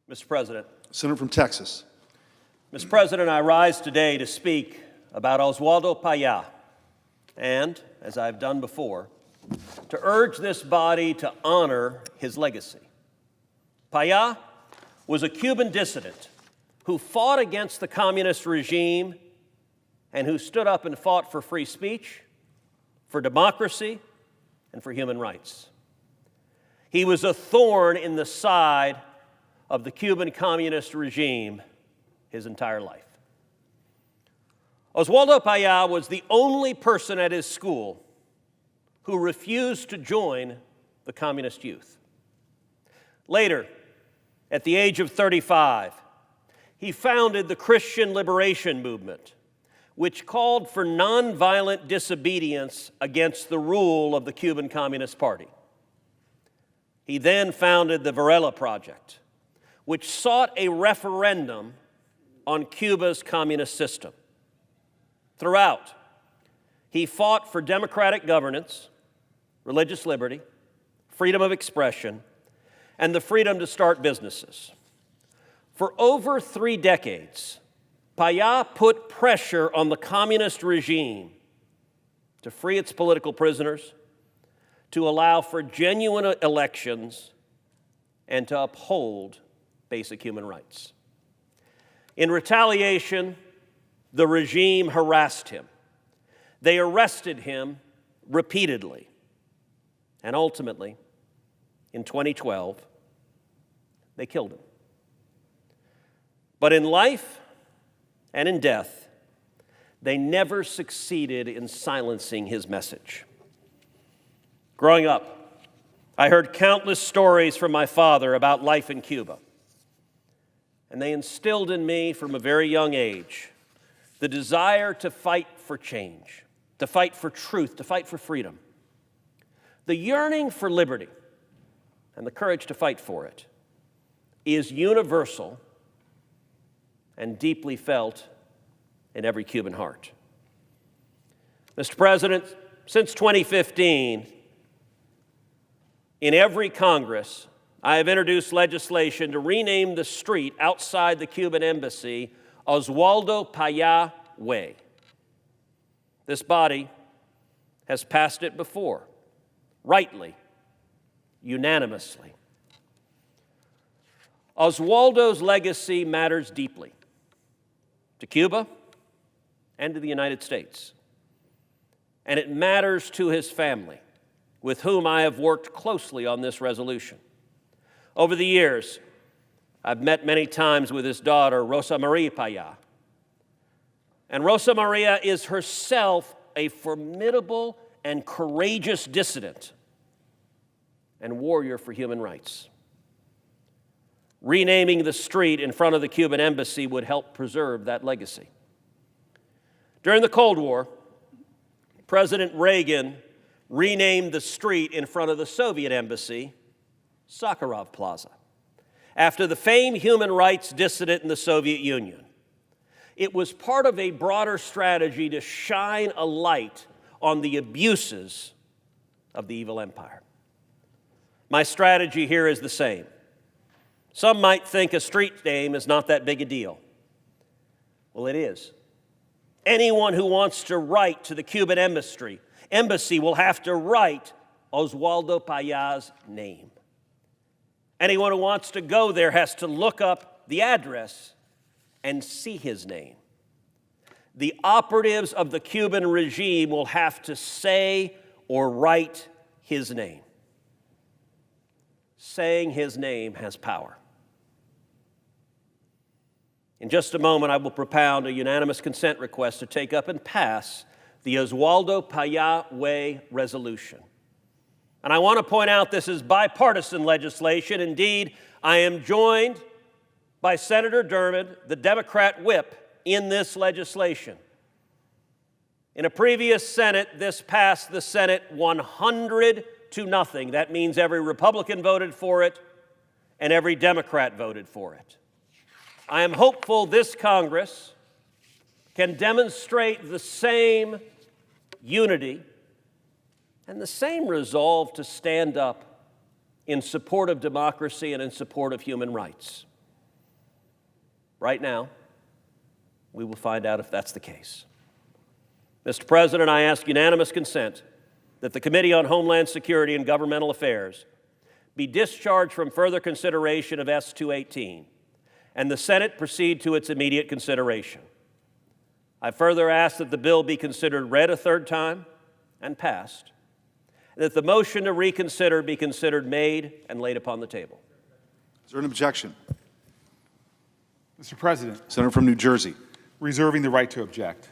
Mr. President. Senator from Texas. Mr. President, I rise today to speak about Oswaldo Payá and, as I've done before, to urge this body to honor his legacy. Payá was a Cuban dissident who fought against the communist regime and who stood up and fought for free speech, for democracy, and for human rights. He was a thorn in the side of the Cuban communist regime his entire life. Oswaldo Payá was the only person at his school who refused to join the communist youth. Later, at the age of 35, he founded the Christian Liberation Movement, which called for nonviolent disobedience against the rule of the Cuban Communist Party. He then founded the Varela Project, which sought a referendum on Cuba's communist system. Throughout, he fought for democratic governance, religious liberty, freedom of expression, and the freedom to start businesses. For over 3 decades, Payá put pressure on the communist regime to free its political prisoners, to allow for genuine elections, and to uphold basic human rights. In retaliation, the regime harassed him. They arrested him repeatedly. And ultimately, in 2012, they killed him. But in life and in death, they never succeeded in silencing his message. Growing up, I heard countless stories from my father about life in Cuba. And they instilled in me from a very young age the desire to fight for change, to fight for truth, to fight for freedom. The yearning for liberty and the courage to fight for it is universal and deeply felt in every Cuban heart. Mr. President, since 2015, in every Congress, I have introduced legislation to rename the street outside the Cuban embassy Oswaldo Payá Way. This body has passed it before, rightly, unanimously. Oswaldo's legacy matters deeply to Cuba and to the United States. And it matters to his family, with whom I have worked closely on this resolution. Over the years, I've met many times with his daughter, Rosa Maria Payá. And Rosa Maria is herself a formidable and courageous dissident and warrior for human rights. Renaming the street in front of the Cuban embassy would help preserve that legacy. During the Cold War, President Reagan renamed the street in front of the Soviet embassy Sakharov Plaza, after the famed human rights dissident in the Soviet Union. It was part of a broader strategy to shine a light on the abuses of the evil empire. My strategy here is the same. Some might think a street name is not that big a deal. Well, it is. Anyone who wants to write to the Cuban embassy will have to write Oswaldo Payá's name. Anyone who wants to go there has to look up the address and see his name. The operatives of the Cuban regime will have to say or write his name. Saying his name has power. In just a moment, I will propound a unanimous consent request to take up and pass the Oswaldo Payá Way resolution. And I want to point out this is bipartisan legislation. Indeed, I am joined by Senator Dermod, the Democrat whip, in this legislation. In a previous Senate, this passed the Senate 100-0. That means every Republican voted for it and every Democrat voted for it. I am hopeful this Congress can demonstrate the same unity and the same resolve to stand up in support of democracy and in support of human rights. Right now, we will find out if that's the case. Mr. President, I ask unanimous consent that the Committee on Homeland Security and Governmental Affairs be discharged from further consideration of S-218, and the Senate proceed to its immediate consideration. I further ask that the bill be considered read a third time and passed, and that the motion to reconsider be considered made and laid upon the table. Is there an objection? Mr. President, Senator from New Jersey. reserving the right to object.